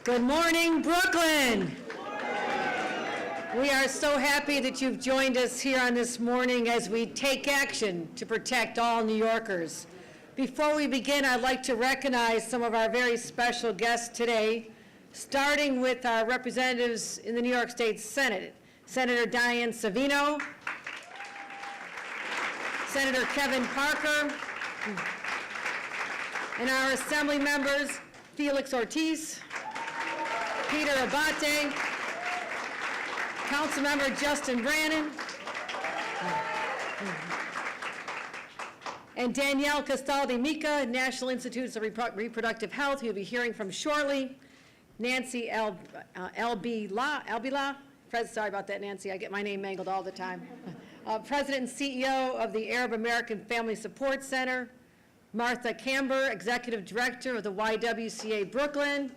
Good morning, Brooklyn. We are so happy that you've joined us here on this morning as we take action to protect all New Yorkers. Before we begin, I'd like to recognize some of our very special guests today, starting with our representatives in the New York State Senate, Senator Dianne Savino, Senator Kevin Parker, and our Assembly members, Felix Ortiz, Peter Abate, Councilmember Justin Brannan, and Danielle Castaldi-Mica, National Institutes of Reproductive Health, who you'll be hearing from shortly, Nancy Albila, sorry about that, Nancy, I get my name mangled all the time, President and CEO of the Arab American Family Support Center, Martha Camber, Executive Director of the YWCA Brooklyn,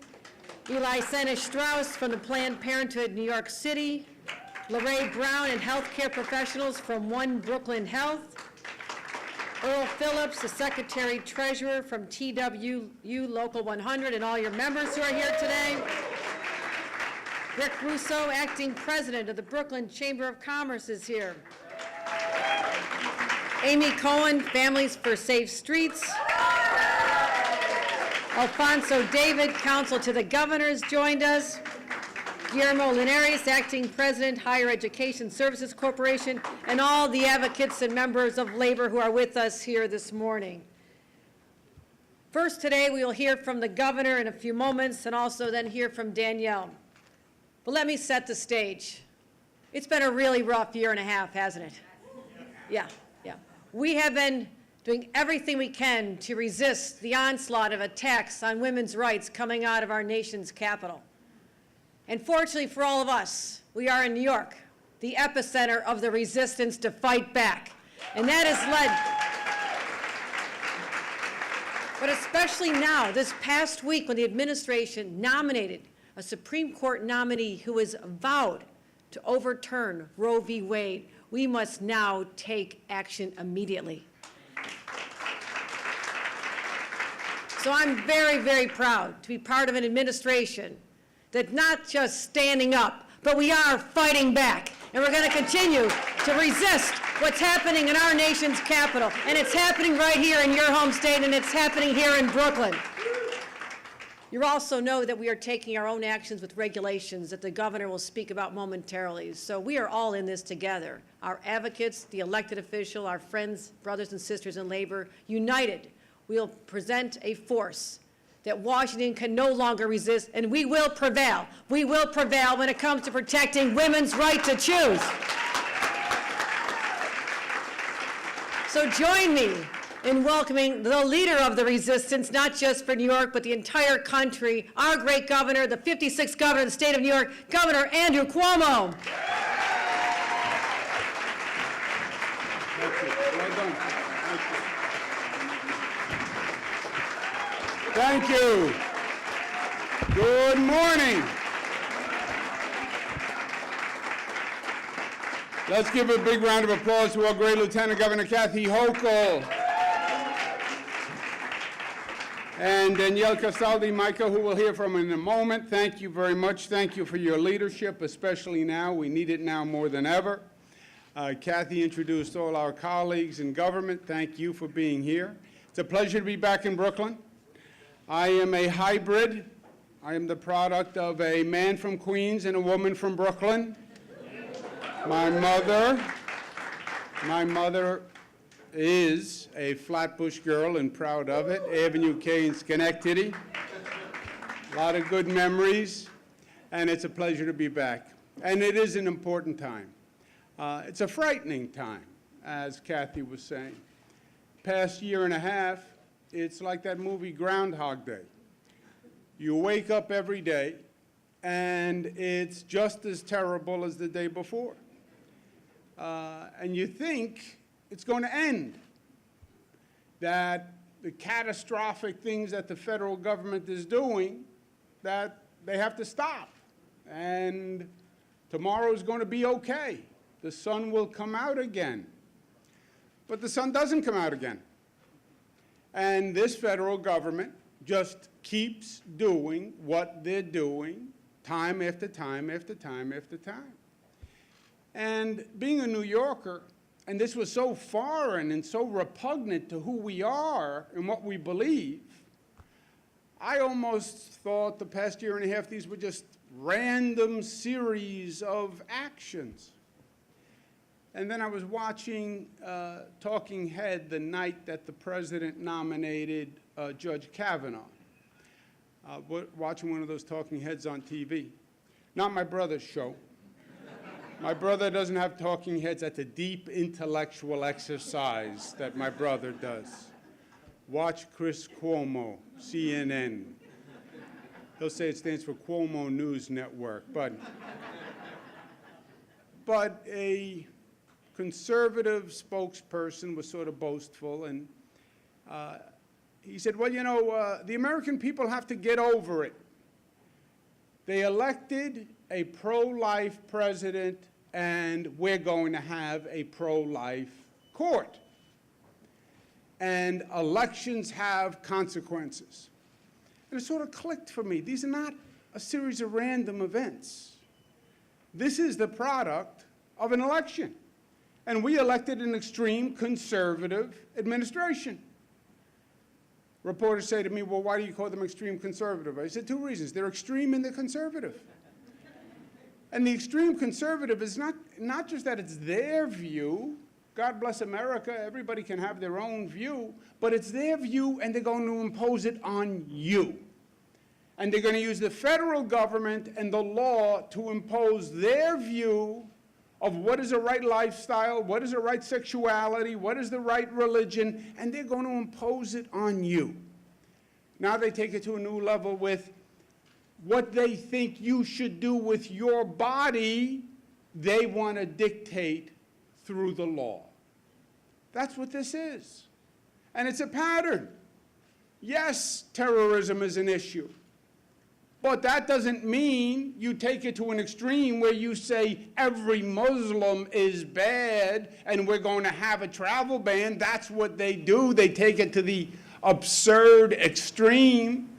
Eli Sena-Strauss from the Planned Parenthood New York City, Lorraine Brown and healthcare professionals from One Brooklyn Health, Earl Phillips, the Secretary Treasurer from TWU Local 100, and all your members who are here today, Rick Russo, Acting President of the Brooklyn Chamber of Commerce, is here. Amy Cohen, Families for Safe Streets. Alfonso David, Counsel to the Governors, joined us. Guillermo Linares, Acting President, Higher Education Services Corporation, and all the advocates and members of labor who are with us here this morning. First today, we will hear from the Governor in a few moments, and also then hear from Danielle. But let me set the stage. It's been a really rough year and a half, hasn't it? Yeah. We have been doing everything we can to resist the onslaught of attacks on women's rights coming out of our nation's capital. And fortunately for all of us, we are in New York, the epicenter of the resistance to fight back. And that has led, but especially now, this past week when the administration nominated a Supreme Court nominee who has vowed to overturn Roe v. Wade, we must now take action immediately. So I'm very, very proud to be part of an administration that's not just standing up, but we are fighting back. And we're going to continue to resist what's happening in our nation's capital. And it's happening right here in your home state, and it's happening here in Brooklyn. You also know that we are taking our own actions with regulations that the governor will speak about momentarily. So we are all in this together. Our advocates, the elected official, our friends, brothers and sisters in labor, united, we'll present a force that Washington can no longer resist, and we will prevail. We will prevail when it comes to protecting women's right to choose. So join me in welcoming the leader of the resistance, not just for New York, but the entire country, our great governor, the 56th governor of the state of New York, Governor Andrew Cuomo. Thank you. Well done. Thank you. Good morning. Let's give a big round of applause to our great Lieutenant Governor Kathy Hochul and Danielle Castaldi-Mica, who we'll hear from in a moment. Thank you very much. Thank you for your leadership, especially now. We need it now more than ever. Kathy introduced all our colleagues in government. Thank you for being here. It's a pleasure to be back in Brooklyn. I am a hybrid. I am the product of a man from Queens and a woman from Brooklyn. My mother is a Flatbush girl and proud of it, Avenue K in Schenectady. A lot of good memories, and it's a pleasure to be back. And it is an important time. It's a frightening time, as Kathy was saying. Past year and a half, it's like that movie Groundhog Day. You wake up every day, and it's just as terrible as the day before. And you think it's going to end, that the catastrophic things that the federal government is doing, that they have to stop, and tomorrow is going to be okay. The sun will come out again. But the sun doesn't come out again. And this federal government just keeps doing what they're doing time after time after time after time. And being a New Yorker, and this was so foreign and so repugnant to who we are and what we believe, I almost thought the past year and a half these were just random series of actions. And then I was watching Talking Head the night that the president nominated Judge Kavanaugh. Watching one of those Talking Heads on TV. Not my brother's show. My brother doesn't have talking heads at the deep intellectual exercise that my brother does. Watch Chris Cuomo, CNN. He'll say it stands for Cuomo News Network, but a conservative spokesperson was sort of boastful, and he said, well, you know, the American people have to get over it. They elected a pro-life president, and we're going to have a pro-life court. And elections have consequences. And it sort of clicked for me. These are not a series of random events. This is the product of an election. And we elected an extreme conservative administration. Reporters say to me, well, why do you call them extreme conservative? I said, two reasons. They're extreme and they're conservative. And the extreme conservative is not just that it's their view. God bless America, everybody can have their own view, but it's their view and they're going to impose it on you. And they're going to use the federal government and the law to impose their view of what is a right lifestyle, what is a right sexuality, what is the right religion, and they're going to impose it on you. Now they take it to a new level with what they think you should do with your body, they want to dictate through the law. That's what this is. And it's a pattern. Yes, terrorism is an issue. But that doesn't mean you take it to an extreme where you say every Muslim is bad and we're going to have a travel ban. That's what they do. They take it to the absurd extreme.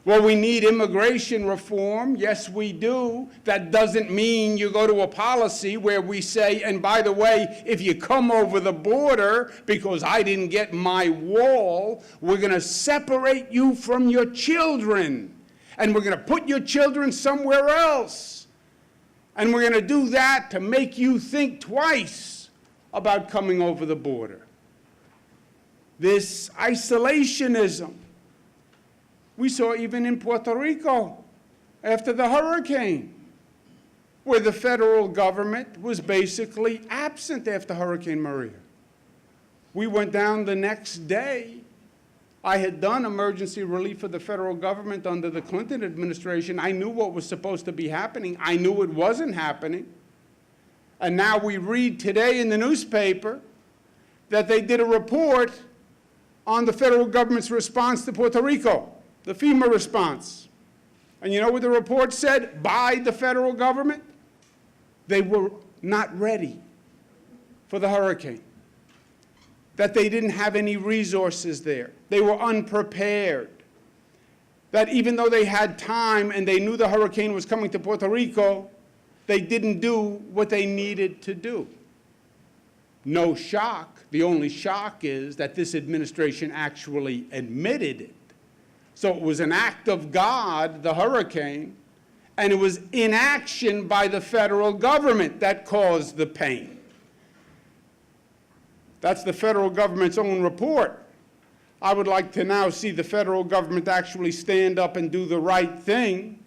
Well, we need immigration reform. Yes, we do. That doesn't mean you go to a policy where we say, and by the way, if you come over the border because I didn't get my wall, we're going to separate you from your children. And we're going to put your children somewhere else. And we're going to do that to make you think twice about coming over the border. This isolationism. We saw even in Puerto Rico after the hurricane, where the federal government was basically absent after Hurricane Maria. We went down the next day. I had done emergency relief for the federal government under the Clinton administration. I knew what was supposed to be happening. I knew it wasn't happening. And now we read today in the newspaper that they did a report on the federal government's response to Puerto Rico, the FEMA response. And you know what the report said by the federal government? They were not ready for the hurricane. That they didn't have any resources there. They were unprepared. That even though they had time and they knew the hurricane was coming to Puerto Rico, they didn't do what they needed to do. No shock. The only shock is that this administration actually admitted it. So it was an act of God, the hurricane, and it was inaction by the federal government that caused the pain. That's the federal government's own report. I would like to now see the federal government actually stand up and do the right thing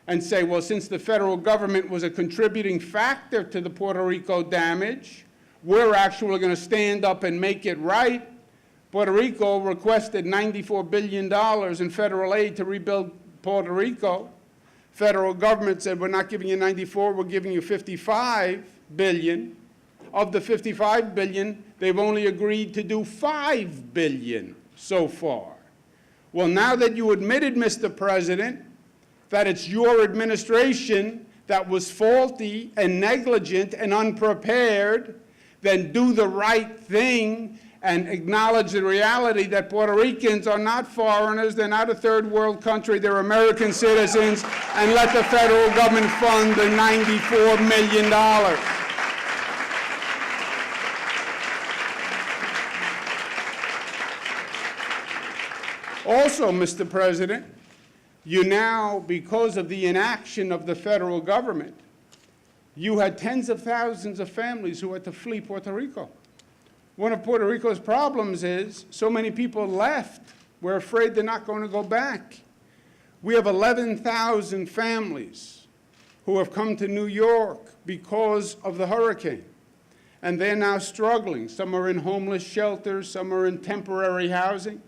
and say, well, since the federal government was a contributing factor to the Puerto Rico damage, we're actually going to stand up and make it right. Puerto Rico requested $94 billion in federal aid to rebuild Puerto Rico. Federal government said, we're not giving you 94, we're giving you 55 billion. Of the 55 billion, they've only agreed to do 5 billion so far. Well, now that you admitted, Mr. President, that it's your administration that was faulty and negligent and unprepared, then do the right thing and acknowledge the reality that Puerto Ricans are not foreigners, they're not a third world country, they're American citizens, and let the federal government fund the $94 million. Also, Mr. President, you now, because of the inaction of the federal government, you had tens of thousands of families who had to flee Puerto Rico. One of Puerto Rico's problems is so many people left, we're afraid they're not going to go back. We have 11,000 families who have come to New York because of the hurricane, and they're now struggling. Some are in homeless shelters, some are in temporary housing.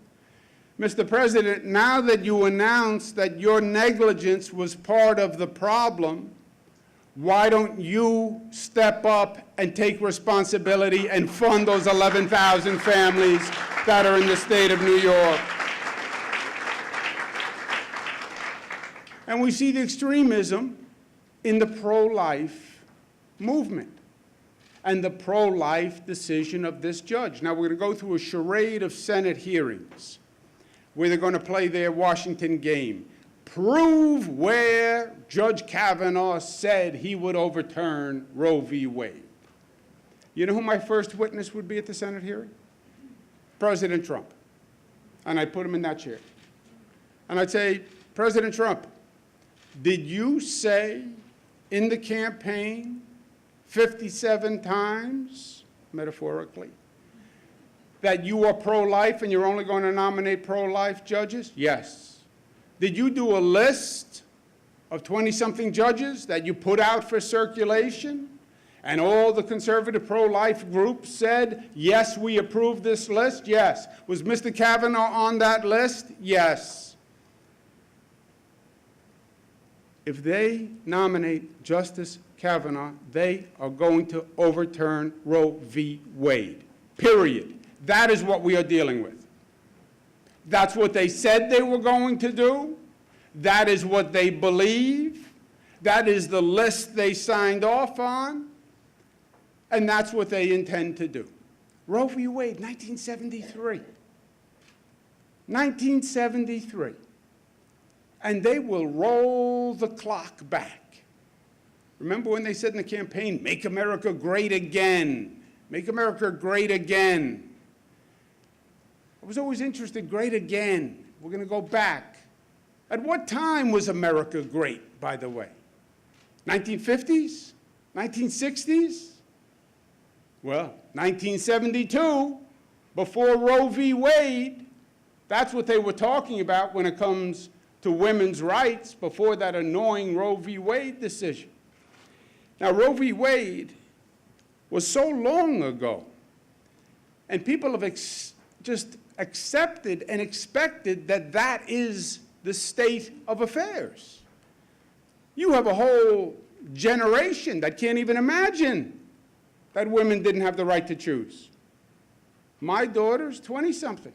Mr. President, now that you announced that your negligence was part of the problem, why don't you step up and take responsibility and fund those 11,000 families that are in the state of New York? And we see the extremism in the pro-life movement and the pro-life decision of this judge. Now, we're going to go through a charade of Senate hearings where they're going to play their Washington game. Prove where Judge Kavanaugh said he would overturn Roe v. Wade. You know who my first witness would be at the Senate hearing? President Trump. And I'd put him in that chair. And I'd say, President Trump, did you say in the campaign 57 times, metaphorically, that you are pro-life and you're only going to nominate pro-life judges? Yes. Did you do a list of 20-something judges that you put out for circulation? And all the conservative pro-life groups said, yes, we approve this list? Yes. Was Mr. Kavanaugh on that list? Yes. If they nominate Justice Kavanaugh, they are going to overturn Roe v. Wade, period. That is what we are dealing with. That's what they said they were going to do. That is what they believe. That is the list they signed off on. And that's what they intend to do. Roe v. Wade, 1973. 1973. And they will roll the clock back. Remember when they said in the campaign, make America great again. Make America great again. I was always interested, great again. We're going to go back. At what time was America great, by the way? 1950s? 1960s? Well, 1972, before Roe v. Wade, that's what they were talking about when it comes to women's rights, before that annoying Roe v. Wade decision. Now, Roe v. Wade was so long ago, and people have just accepted and expected that that is the state of affairs. You have a whole generation that can't even imagine that women didn't have the right to choose. My daughter's 20-something.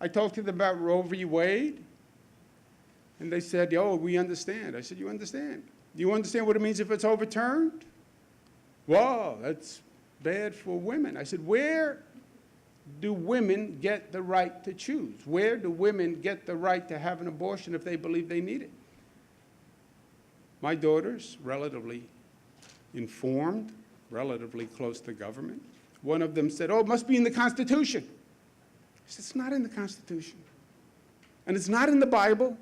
I talked to them about Roe v. Wade, and they said, oh, we understand. I said, you understand? Do you understand what it means if it's overturned? Well, that's bad for women. I said, where do women get the right to choose? Where do women get the right to have an abortion if they believe they need it? My daughter's relatively informed, relatively close to government. One of them said, oh, it must be in the Constitution. I said, it's not in the Constitution. And it's not in the Bible.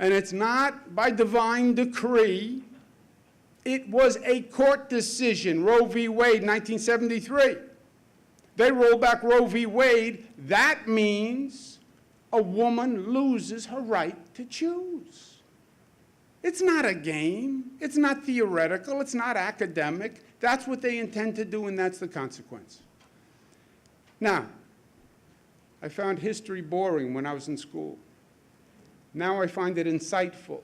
And it's not by divine decree. It was a court decision, Roe v. Wade, 1973. They roll back Roe v. Wade. That means a woman loses her right to choose. It's not a game. It's not theoretical. It's not academic. That's what they intend to do, and that's the consequence. Now, I found history boring when I was in school. Now I find it insightful.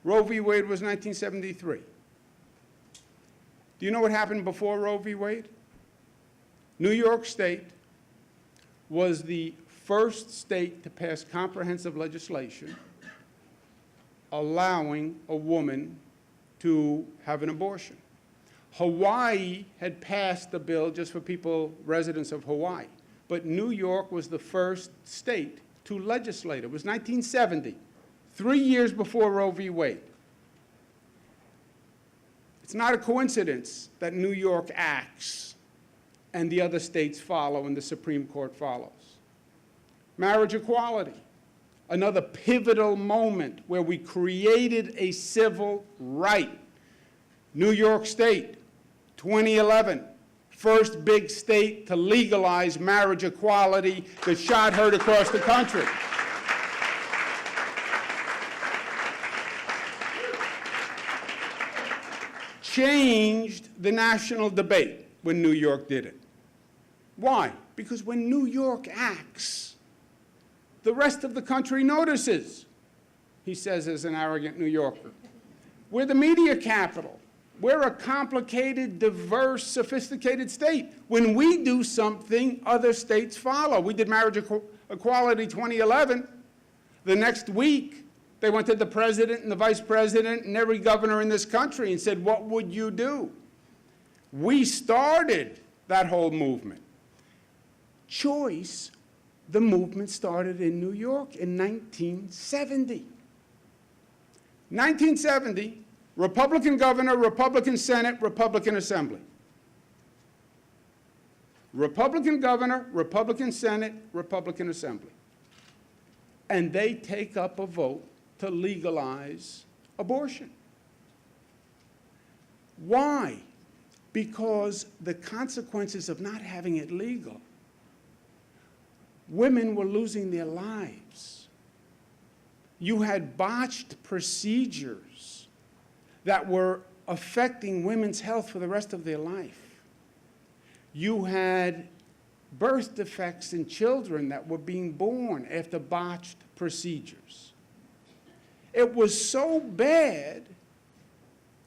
Roe v. Wade was 1973. Do you know what happened before Roe v. Wade? New York State was the first state to pass comprehensive legislation allowing a woman to have an abortion. Hawaii had passed the bill just for people, residents of Hawaii. But New York was the first state to legislate. It was 1970, 3 years before Roe v. Wade. It's not a coincidence that New York acts and the other states follow and the Supreme Court follows. Marriage equality, another pivotal moment where we created a civil right. New York State, 2011, first big state to legalize marriage equality that shot heard across the country. Changed the national debate when New York did it. Why? Because when New York acts, the rest of the country notices, he says as an arrogant New Yorker. We're the media capital. We're a complicated, diverse, sophisticated state. When we do something, other states follow. We did marriage equality 2011. The next week, they went to the president and the vice president and every governor in this country and said, what would you do? We started that whole movement. Choice, the movement started in New York in 1970. 1970, Republican governor, Republican Senate, Republican Assembly. Republican governor, Republican Senate, Republican Assembly. And they take up a vote to legalize abortion. Why? Because the consequences of not having it legal, women were losing their lives. You had botched procedures that were affecting women's health for the rest of their life. You had birth defects in children that were being born after botched procedures. It was so bad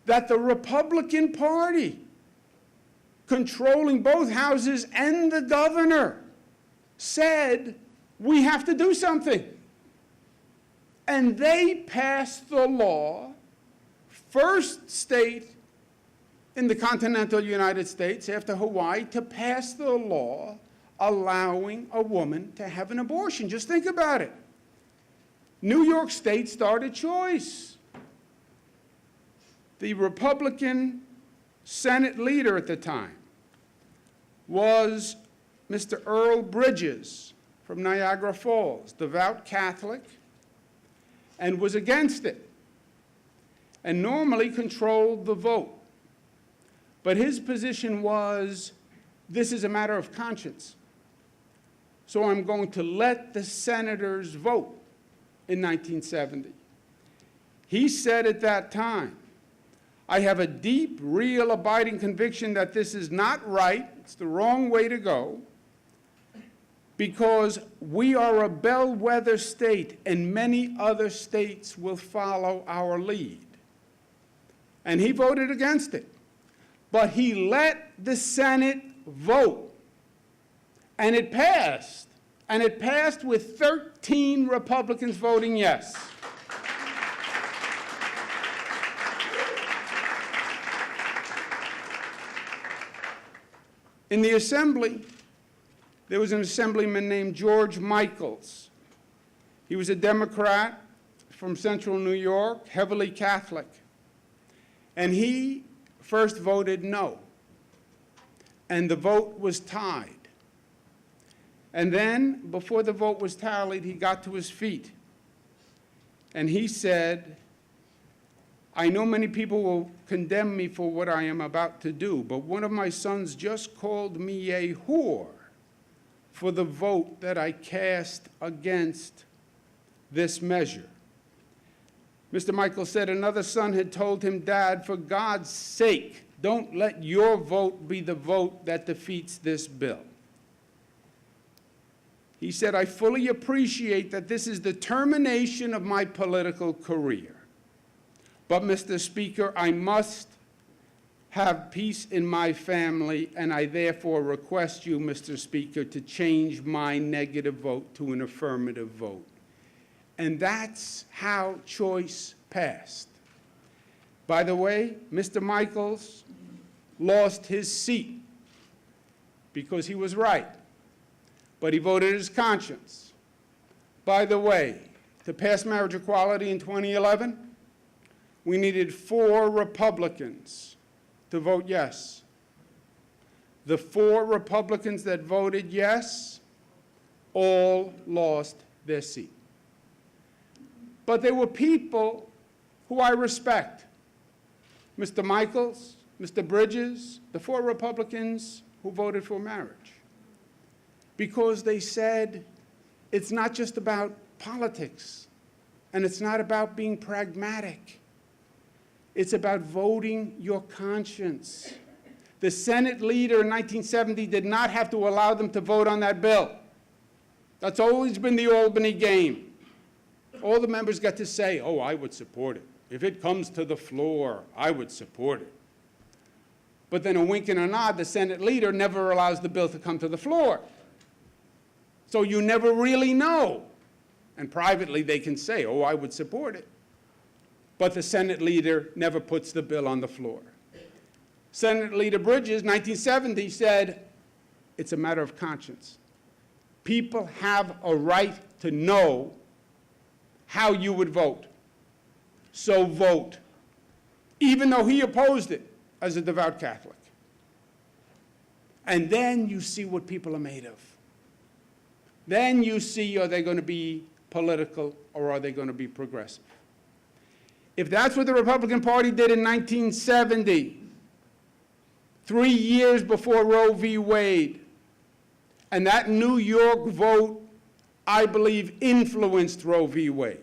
that the Republican Party, controlling both houses and the governor, said, we have to do something. And they passed the law, first state in the continental United States after Hawaii to pass the law allowing a woman to have an abortion. Just think about it. New York State started choice. The Republican Senate leader at the time was Mr. Earl Bridges from Niagara Falls, devout Catholic, and was against it, and normally controlled the vote. But his position was, this is a matter of conscience. So I'm going to let the senators vote in 1970. He said at that time, I have a deep, real, abiding conviction that this is not right, it's the wrong way to go, because we are a bellwether state and many other states will follow our lead. And he voted against it. But he let the Senate vote. And it passed. And it passed with 13 Republicans voting yes. In the Assembly, there was an assemblyman named George Michaels. He was a Democrat from central New York, heavily Catholic. And he first voted no. And the vote was tied. And then, before the vote was tallied, he got to his feet. And he said, I know many people will condemn me for what I am about to do, but one of my sons just called me a whore for the vote that I cast against this measure. Mr. Michael said another son had told him, Dad, for God's sake, don't let your vote be the vote that defeats this bill. He said, I fully appreciate that this is the termination of my political career. But, Mr. Speaker, I must have peace in my family, and I therefore request you, Mr. Speaker, to change my negative vote to an affirmative vote. And that's how choice passed. By the way, Mr. Michaels lost his seat because he was right, but he voted his conscience. By the way, to pass marriage equality in 2011, we needed 4 Republicans to vote yes. The 4 Republicans that voted yes all lost their seat. But there were people who I respect. Mr. Michaels, Mr. Bridges, the 4 Republicans who voted for marriage. Because they said it's not just about politics, and it's not about being pragmatic. It's about voting your conscience. The Senate leader in 1970 did not have to allow them to vote on that bill. That's always been the Albany game. All the members got to say, oh, I would support it. If it comes to the floor, I would support it. But then a wink and a nod, the Senate leader never allows the bill to come to the floor. So you never really know. And privately they can say, oh, I would support it. But the Senate leader never puts the bill on the floor. Senate Leader Bridges, 1970, said, it's a matter of conscience. People have a right to know how you would vote. So vote, even though he opposed it as a devout Catholic. And then you see what people are made of. Then you see, are they going to be political or are they going to be progressive? If that's what the Republican Party did in 1970, 3 years before Roe v. Wade, and that New York vote, I believe, influenced Roe v. Wade.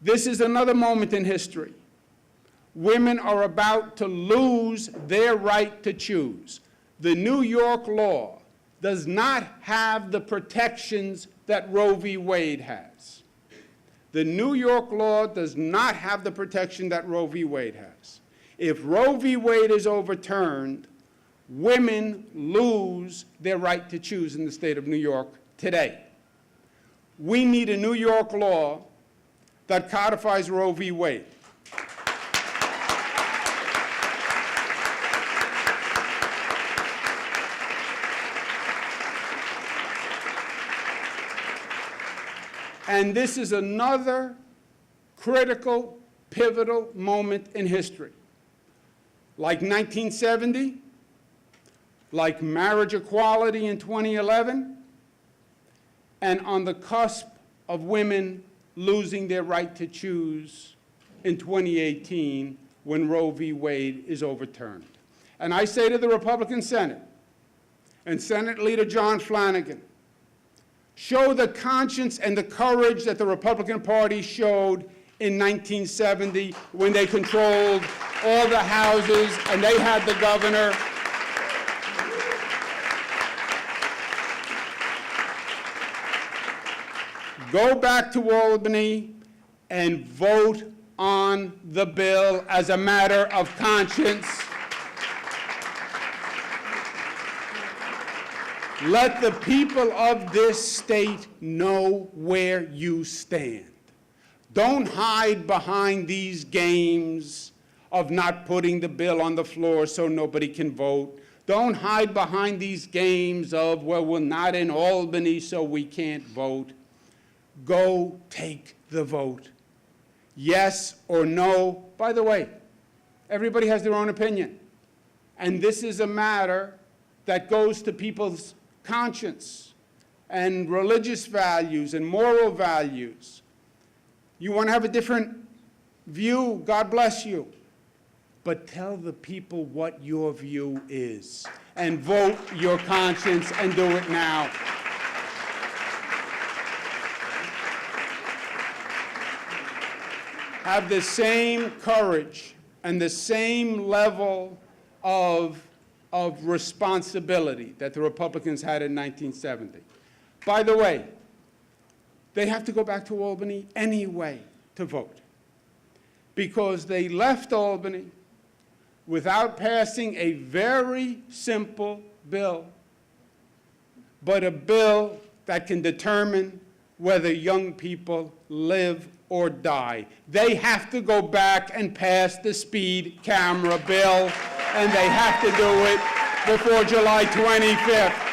This is another moment in history. Women are about to lose their right to choose. The New York law does not have the protections that Roe v. Wade has. The New York law does not have the protection that Roe v. Wade has. If Roe v. Wade is overturned, women lose their right to choose in the state of New York today. We need a New York law that codifies Roe v. Wade. And this is another critical, pivotal moment in history. Like 1970, like marriage equality in 2011, and on the cusp of women losing their right to choose in 2018 when Roe v. Wade is overturned. And I say to the Republican Senate and Senate Leader John Flanagan, show the conscience and the courage that the Republican Party showed in 1970 when they controlled all the houses and they had the governor. Go back to Albany and vote on the bill as a matter of conscience. Let the people of this state know where you stand. Don't hide behind these games of not putting the bill on the floor so nobody can vote. Don't hide behind these games of, well, we're not in Albany so we can't vote. Go take the vote. Yes or no. By the way, everybody has their own opinion. And this is a matter that goes to people's conscience and religious values and moral values. You want to have a different view, God bless you. But tell the people what your view is and vote your conscience and do it now. Have the same courage and the same level of responsibility that the Republicans had in 1970. By the way, they have to go back to Albany anyway to vote because they left Albany without passing a very simple bill, but a bill that can determine whether young people live or die. They have to go back and pass the speed camera bill. and they have to do it before July 25th.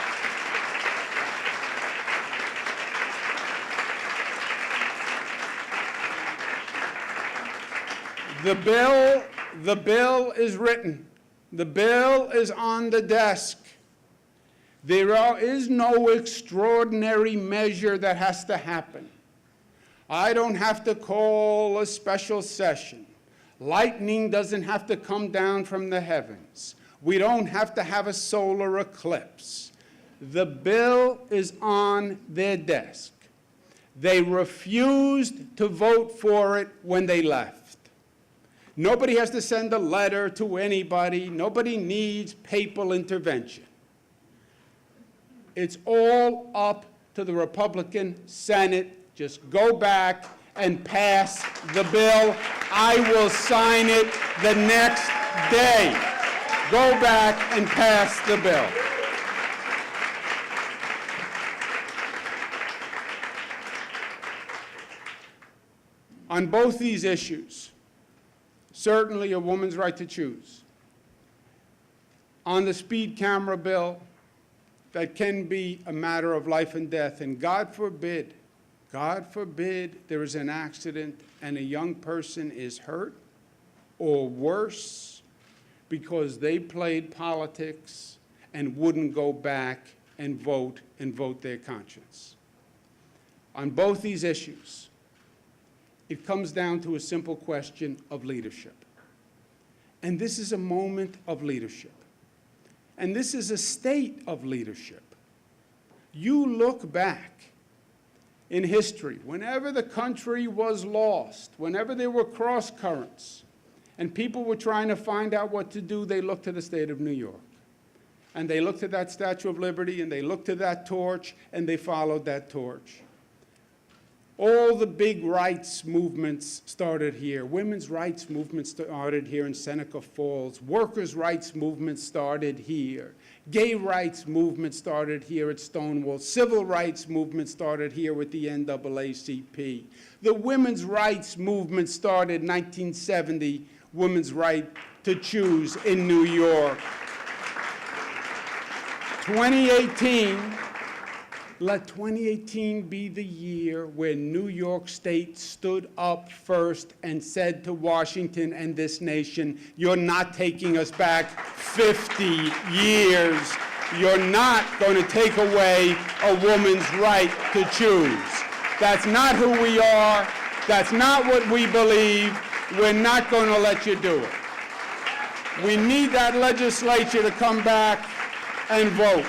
The bill is written. The bill is on the desk. There is no extraordinary measure that has to happen. I don't have to call a special session. Lightning doesn't have to come down from the heavens. We don't have to have a solar eclipse. The bill is on their desk. They refused to vote for it when they left. Nobody has to send a letter to anybody. Nobody needs papal intervention. It's all up to the Republican Senate. Just go back and pass the bill. I will sign it the next day. Go back and pass the bill. On both these issues, certainly a woman's right to choose. On the speed camera bill, that can be a matter of life and death, and God forbid there is an accident and a young person is hurt, or worse, because they played politics and wouldn't go back and vote their conscience. On both these issues, it comes down to a simple question of leadership. And this is a moment of leadership. And this is a state of leadership. You look back in history, whenever the country was lost, whenever there were cross currents, and people were trying to find out what to do, they looked to the state of New York. And they looked to that Statue of Liberty, and they looked to that torch, and they followed that torch. All the big rights movements started here. Women's rights movement started here in Seneca Falls. Workers' rights movement started here. Gay rights movement started here at Stonewall. Civil rights movement started here with the NAACP. The women's rights movement started in 1970, women's right to choose in New York. 2018, let 2018 be the year where New York State stood up first and said to Washington and this nation, you're not taking us back 50 years. You're not going to take away a woman's right to choose. That's not who we are. That's not what we believe. We're not going to let you do it. We need that legislature to come back and vote.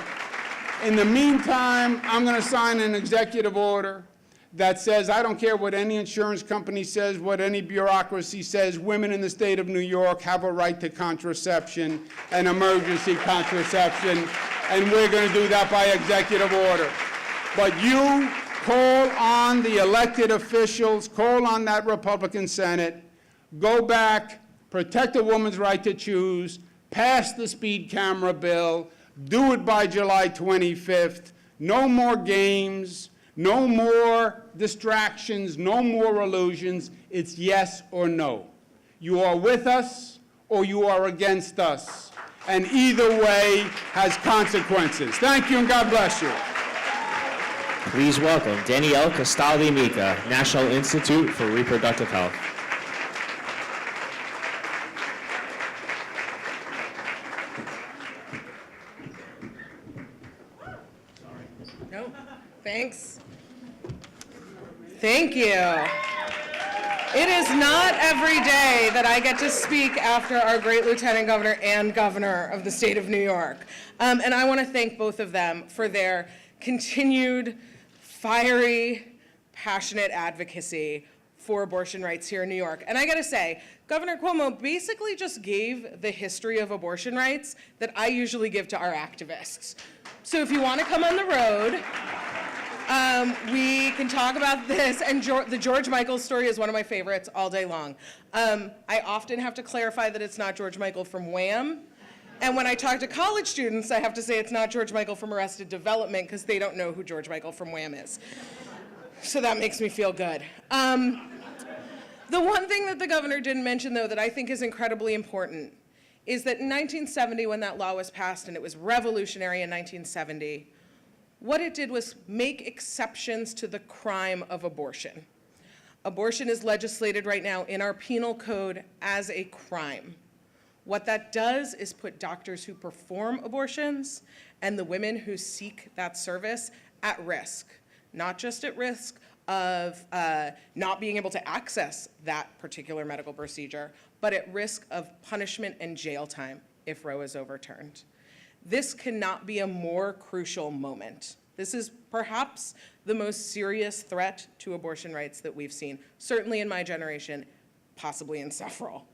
In the meantime, I'm going to sign an executive order that says, I don't care what any insurance company says, what any bureaucracy says, women in the state of New York have a right to contraception and emergency contraception, and we're going to do that by executive order. But you call on the elected officials, call on that Republican Senate, go back, protect a woman's right to choose, pass the speed camera bill, do it by July 25th. No more games, no more distractions, no more illusions. It's yes or no. You are with us or you are against us. And either way has consequences. Thank you and God bless you. Please welcome Danielle Castaldi-Mica, National Institute for Reproductive Health. No, thanks. Thank you. It is not every day that I get to speak after our great Lieutenant Governor and Governor of the state of New York. And I want to thank both of them for their continued fiery, passionate advocacy for abortion rights here in New York. And I got to say, Governor Cuomo basically just gave the history of abortion rights that I usually give to our activists. So if you want to come on the road, we can talk about this, and the George Michael story is one of my favorites all day long. I often have to clarify that it's not George Michael from Wham, and when I talk to college students, I have to say it's not George Michael from Arrested Development because they don't know who George Michael from Wham is. So that makes me feel good. The one thing that the governor didn't mention, though, that I think is incredibly important is that in 1970, when that law was passed, and it was revolutionary in 1970, what it did was make exceptions to the crime of abortion. Abortion is legislated right now in our penal code as a crime. What that does is put doctors who perform abortions and the women who seek that service at risk, not just at risk of not being able to access that particular medical procedure, but at risk of punishment and jail time if Roe is overturned. This cannot be a more crucial moment. This is perhaps the most serious threat to abortion rights that we've seen, certainly in my generation, possibly in several.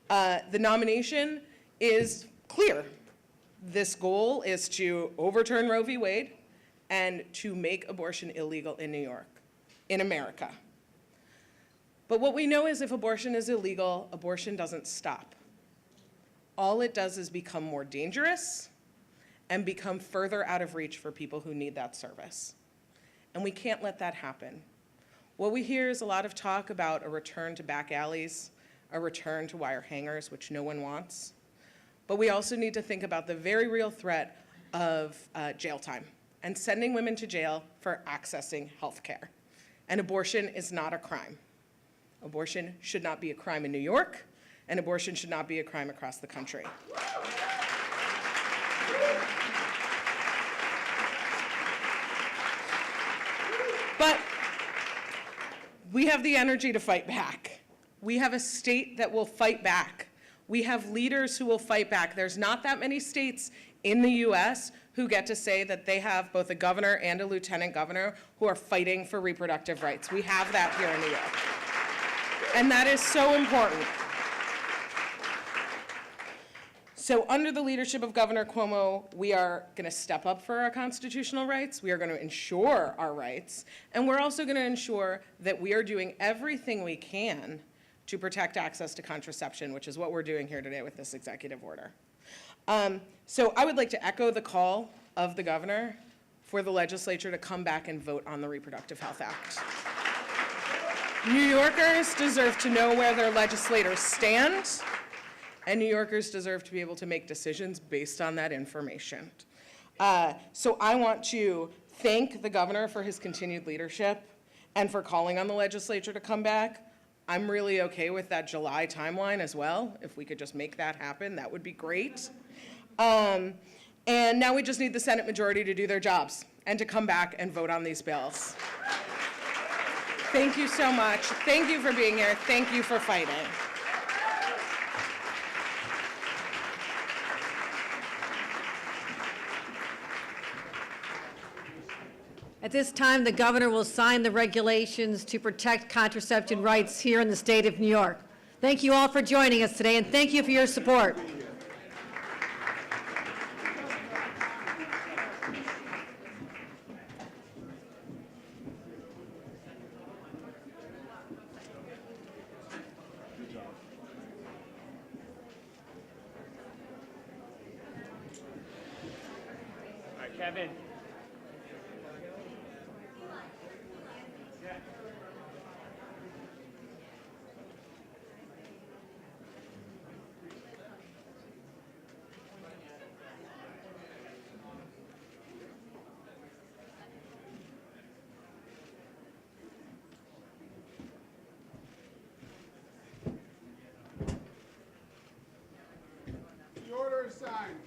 The nomination is clear. This goal is to overturn Roe v. Wade and to make abortion illegal in New York, in America. But what we know is if abortion is illegal, abortion doesn't stop. All it does is become more dangerous and become further out of reach for people who need that service. And we can't let that happen. What we hear is a lot of talk about a return to back alleys, a return to wire hangers, which no one wants. But we also need to think about the very real threat of jail time and sending women to jail for accessing health care. And abortion is not a crime. Abortion should not be a crime in New York, and abortion should not be a crime across the country. But we have the energy to fight back. We have a state that will fight back. We have leaders who will fight back. There's not that many states in the US who get to say that they have both a governor and a lieutenant governor who are fighting for reproductive rights. We have that here in New York. And that is so important. So under the leadership of Governor Cuomo, we are going to step up for our constitutional rights. We are going to ensure our rights. And we're also going to ensure that we are doing everything we can to protect access to contraception, which is what we're doing here today with this executive order. So I would like to echo the call of the governor for the legislature to come back and vote on the Reproductive Health Act. New Yorkers deserve to know where their legislators stand, and New Yorkers deserve to be able to make decisions based on that information. So I want to thank the governor for his continued leadership and for calling on the legislature to come back. I'm really okay with that July timeline as well. If we could just make that happen, that would be great. And now we just need the Senate majority to do their jobs and to come back and vote on these bills. Thank you so much. Thank you for being here. Thank you for fighting. At this time, the governor will sign the regulations to protect contraception rights here in the state of New York. Thank you all for joining us today, and thank you for your support. All right, Kevin. The order is signed.